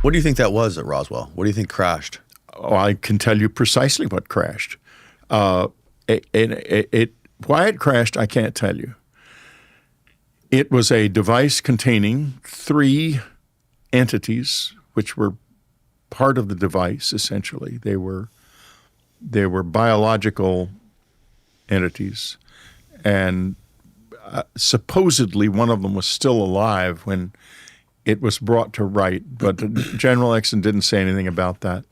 What do you think that was at Roswell? What do you think crashed? Oh, I can tell you precisely what crashed. Why it crashed, I can't tell you. It was a device containing 3 entities, which were part of the device, essentially. They were biological entities, and supposedly one of them was still alive when it was brought to right, but General Exon didn't say anything about that.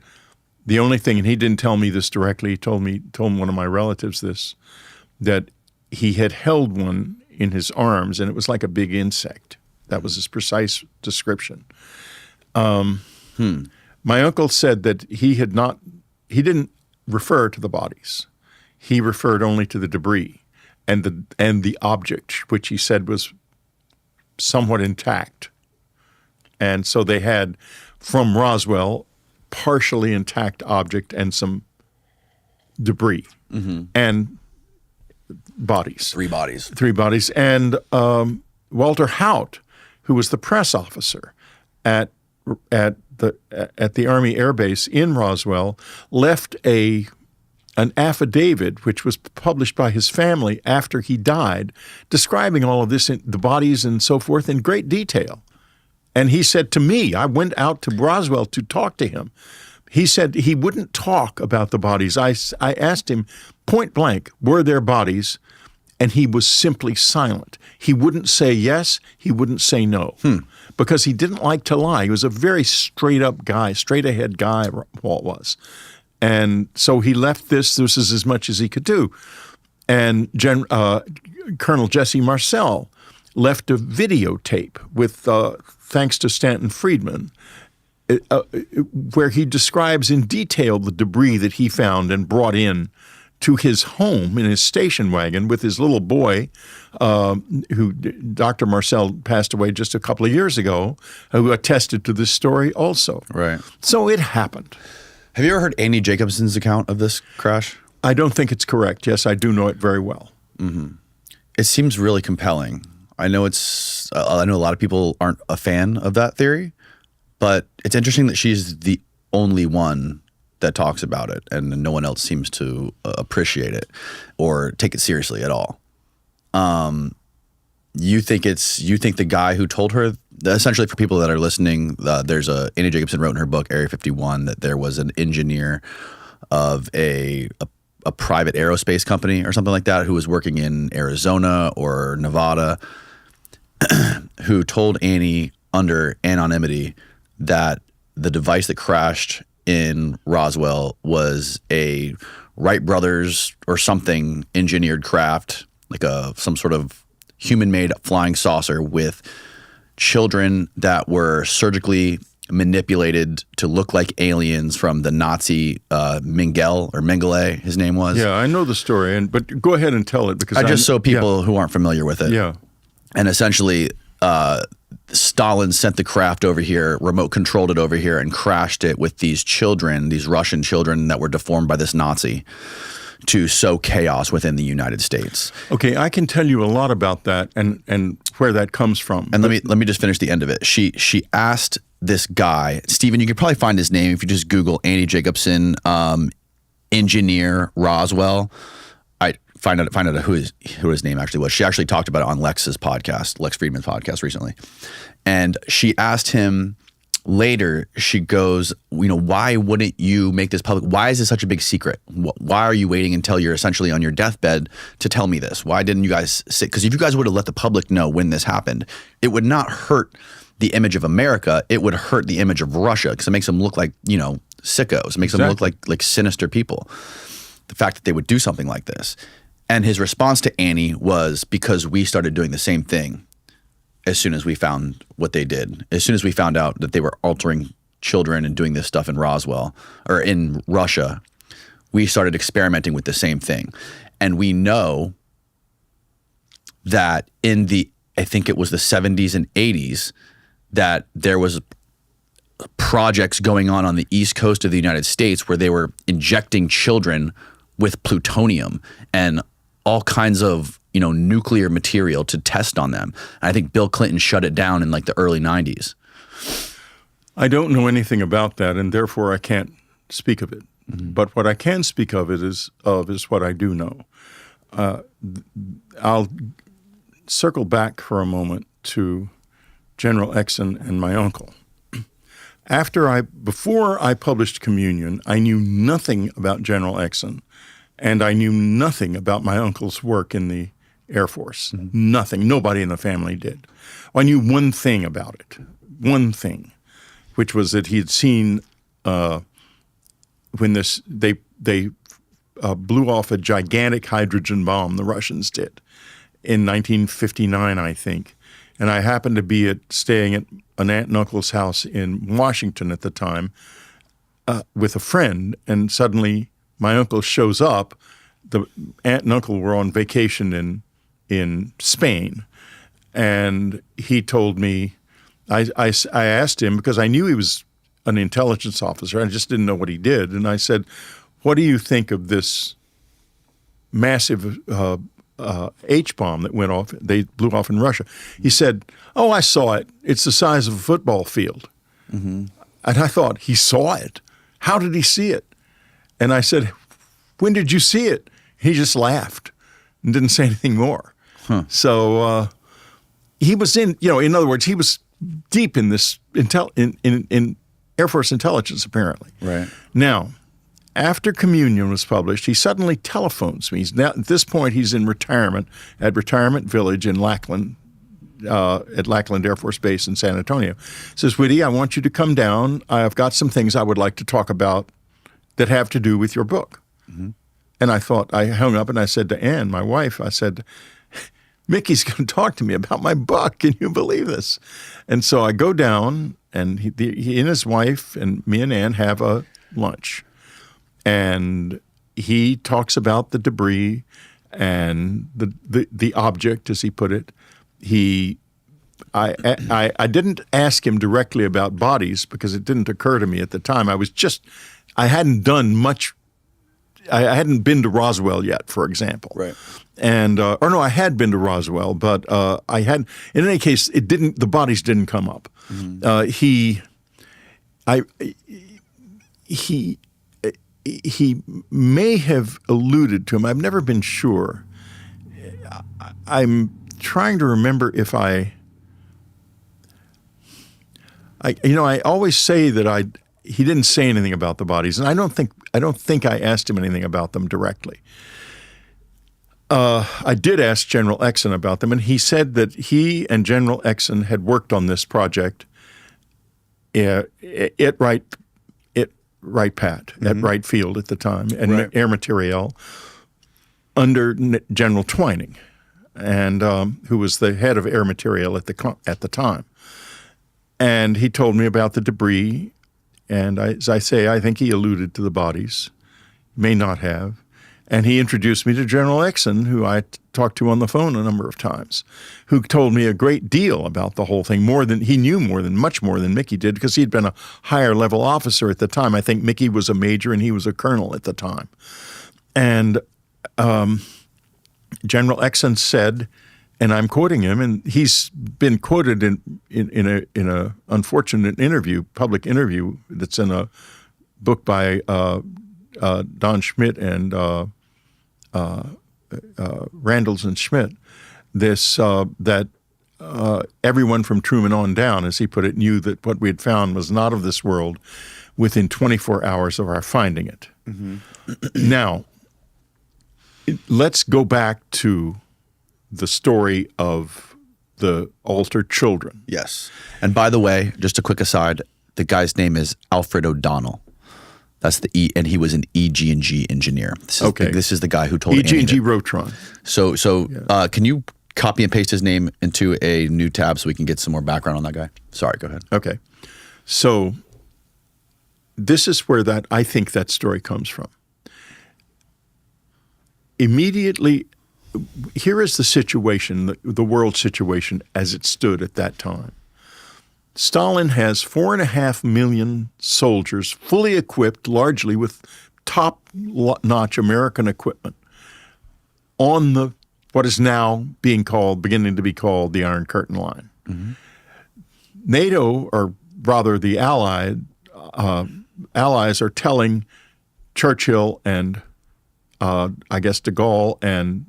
The only thing, and he didn't tell me this directly, he told one of my relatives this, that he had held one in his arms, and it was like a big insect. That was his precise description. My uncle said that he didn't refer to the bodies. He referred only to the debris and the object, which he said was somewhat intact. And so they had, from Roswell, partially intact object and some debris and bodies. 3 bodies. 3 bodies. And Walter Haut, who was the press officer at the Army Air Base in Roswell, left an affidavit, which was published by his family after he died, describing all of this, the bodies and so forth, in great detail. And he said to me, I went out to Roswell to talk to him. He said he wouldn't talk about the bodies. I asked him point blank, were there bodies? And he was simply silent. He wouldn't say yes, he wouldn't say no, because he didn't like to lie. He was a very straight-up guy, straight-ahead guy, Walt was. And so he left this is as much as he could do. And Colonel Jesse Marcel left a videotape with, thanks to Stanton Friedman, where he describes in detail the debris that he found and brought in to his home in his station wagon with his little boy, who Dr. Marcel passed away just a couple of years ago, who attested to this story also. Right. So it happened. Have you ever heard Annie Jacobson's account of this crash? I don't think it's correct. Yes, I do know it very well. It seems really compelling. I know I know a lot of people aren't a fan of that theory, but it's interesting that she's the only one that talks about it, and no one else seems to appreciate it or take it seriously at all. You think the guy who told her, essentially for people that are listening, Annie Jacobson wrote in her book Area 51 that there was an engineer of a private aerospace company or something like that who was working in Arizona or Nevada who told Annie under anonymity that the device that crashed in Roswell was a Wright brothers or something engineered craft, like some sort of human-made flying saucer with children that were surgically manipulated to look like aliens from the Nazi Mengele, his name was. Yeah, I know the story, but go ahead and tell it because people who aren't familiar with it. Yeah, and essentially, Stalin sent the craft over here, remote controlled it over here, and crashed it with these children, these Russian children that were deformed by this Nazi, to sow chaos within the United States. Okay, I can tell you a lot about that and where that comes from. And let me just finish the end of it. She asked this guy, Stephen, you could probably find his name if you just Google Annie Jacobson, engineer Roswell. I find out who his name actually was. She actually talked about it on Lex Friedman's podcast recently. And she asked him later, she goes, why wouldn't you make this public? Why is this such a big secret? Why are you waiting until you're essentially on your deathbed to tell me this? Why didn't you guys say, because if you guys would have let the public know when this happened, it would not hurt the image of America. It would hurt the image of Russia because it makes them look like, sickos. It makes them look like sinister people. The fact that they would do something like this. And his response to Annie was, because we started doing the same thing as soon as we found what they did. As soon as we found out that they were altering children and doing this stuff in Roswell or in Russia, we started experimenting with the same thing. And we know that in I think it was the 70s and 80s, that there was projects going on the East Coast of the United States where they were injecting children with plutonium and all kinds of nuclear material to test on them. And I think Bill Clinton shut it down in like the early 90s. I don't know anything about that, and therefore I can't speak of it. But what I can speak of is what I do know. I'll circle back for a moment to General Exon and my uncle. Before I published Communion, I knew nothing about General Exon, and I knew nothing about my uncle's work in the Air Force. Nothing. Nobody in the family did. I knew one thing about it. One thing, which was that he had seen when they blew off a gigantic hydrogen bomb. The Russians did in 1959, I think. And I happened to be staying at an aunt and uncle's house in Washington at the time with a friend, and suddenly my uncle shows up. The aunt and uncle were on vacation in Spain, and he told me, I asked him, because I knew he was an intelligence officer, I just didn't know what he did, and I said, what do you think of this massive H-bomb that went off, they blew off in Russia? He said, oh, I saw it. It's the size of a football field. And I thought, he saw it? How did he see it? And I said, when did you see it? He just laughed and didn't say anything more. So he was in other words, he was deep in this in Air Force intelligence, apparently. Right. Now, after Communion was published, he suddenly telephones me. At this point, he's in retirement at Retirement Village in Lackland, at Lackland Air Force Base in San Antonio. Says, Whitty, I want you to come down. I've got some things I would like to talk about that have to do with your book. And I hung up and I said to Ann, my wife, I said, Mickey's going to talk to me about my book. Can you believe this? And so I go down, and he and his wife and me and Ann have a lunch. And he talks about the debris and the object, as he put it. I didn't ask him directly about bodies because it didn't occur to me at the time. I hadn't done much. I hadn't been to Roswell yet, for example. Right. And I had been to Roswell, but I had. In any case, the bodies didn't come up. He may have alluded to him. I've never been sure. I'm trying to remember if I always say that he didn't say anything about the bodies, and I don't think I asked him anything about them directly. I did ask General Exon about them, and he said that he and General Exon had worked on this project at Wright Pat, at Wright Field at the time, and Air Materiel, under General Twining, and who was the head of Air Materiel at the time. And he told me about the debris, and as I say, I think he alluded to the bodies, may not have. And he introduced me to General Exon, who I talked to on the phone a number of times, who told me a great deal about the whole thing. He knew much more than Mickey did, because he'd been a higher level officer at the time. I think Mickey was a major and he was a colonel at the time. And General Exon said, and I'm quoting him, and he's been quoted in a unfortunate public interview that's in a book by Don Schmidt and Randalls and Schmidt, that everyone from Truman on down, as he put it, knew that what we had found was not of this world within 24 hours of our finding it. Now, let's go back to the story of the altered children. Yes. And by the way, just a quick aside, the guy's name is Alfred O'Donnell. That's and he was an EG&G engineer. This is the guy who told EG&G Rotron. So can you copy and paste his name into a new tab so we can get some more background on that guy? Sorry, go ahead. Okay. So this is where I think that story comes from. Immediately, here is the situation, the world situation as it stood at that time. Stalin has 4.5 million soldiers, fully equipped, largely with top-notch American equipment, on what is now beginning to be called the Iron Curtain Line. NATO, or rather the Allies are telling Churchill and I guess de Gaulle and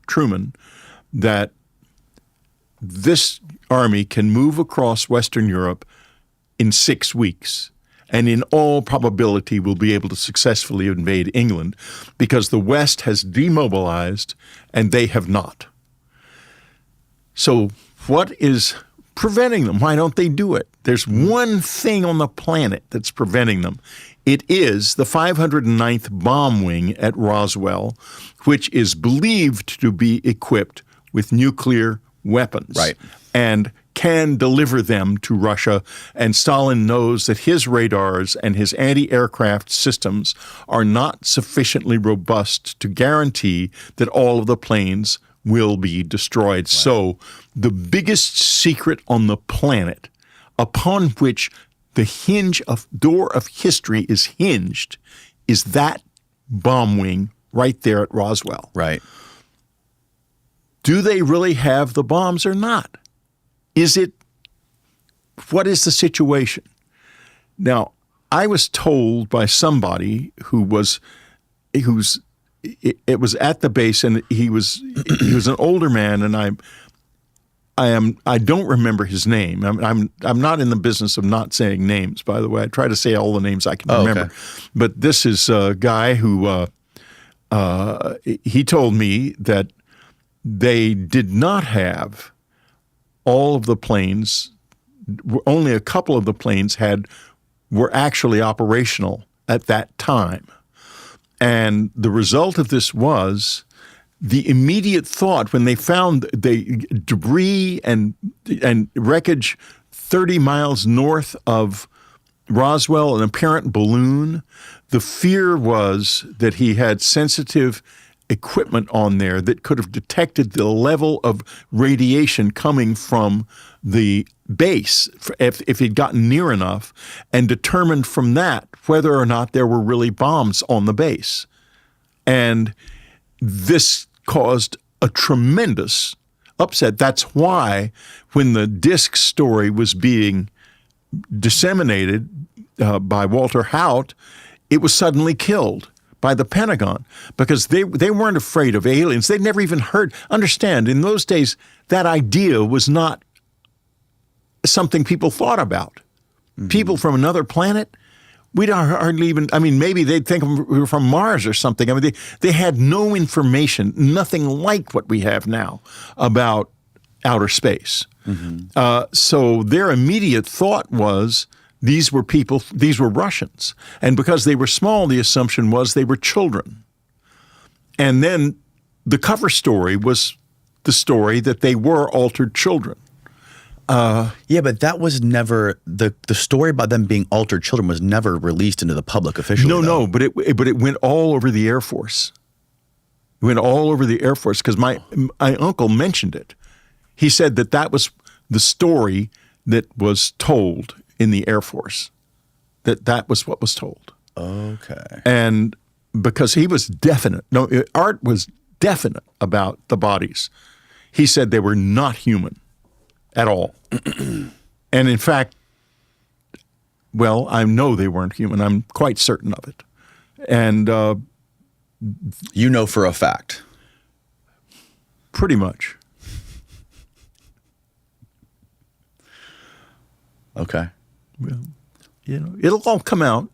Truman that this army can move across Western Europe in 6 weeks, and in all probability will be able to successfully invade England because the West has demobilized and they have not. So what is preventing them? Why don't they do it? There's one thing on the planet that's preventing them. It is the 509th Bomb Wing at Roswell, which is believed to be equipped with nuclear weapons. Right. And can deliver them to Russia. And Stalin knows that his radars and his anti-aircraft systems are not sufficiently robust to guarantee that all of the planes will be destroyed. Right. So the biggest secret on the planet upon which the door of history is hinged is that bomb wing right there at Roswell. Right. Do they really have the bombs or not? What is the situation? Now, I was told by somebody it was at the base, and he was an older man, and I don't remember his name. I'm not in the business of not saying names, by the way. I try to say all the names I can remember. Okay. But this is a guy who he told me that they did not have all of the planes. Only a couple of the planes were actually operational at that time. And the result of this was the immediate thought when they found the debris and wreckage 30 miles north of Roswell, an apparent balloon, the fear was that he had sensitive equipment on there that could have detected the level of radiation coming from the base if he'd gotten near enough, and determined from that whether or not there were really bombs on the base. And this caused a tremendous upset. That's why when the disk story was being disseminated by Walter Haut, it was suddenly killed by the Pentagon because they weren't afraid of aliens. They'd never even heard. Understand, in those days, that idea was not something people thought about. Mm-hmm. People from another planet, we don't hardly even, maybe they'd think we were from Mars or something. They had no information, nothing like what we have now about outer space. Mm-hmm. So their immediate thought was, these were Russians. And because they were small, the assumption was they were children. And then the cover story was the story that they were altered children. Yeah, but that was never, the story about them being altered children was never released into the public officially. No, but it went all over the Air Force. It went all over the Air Force because my uncle mentioned it. He said that was the story that was told in the Air Force, that was what was told. Okay. And because he was definite, Art was definite about the bodies. He said they were not human at all. And in fact, I know they weren't human. I'm quite certain of it. And you know for a fact? Pretty much. Okay. Well, it'll all come out.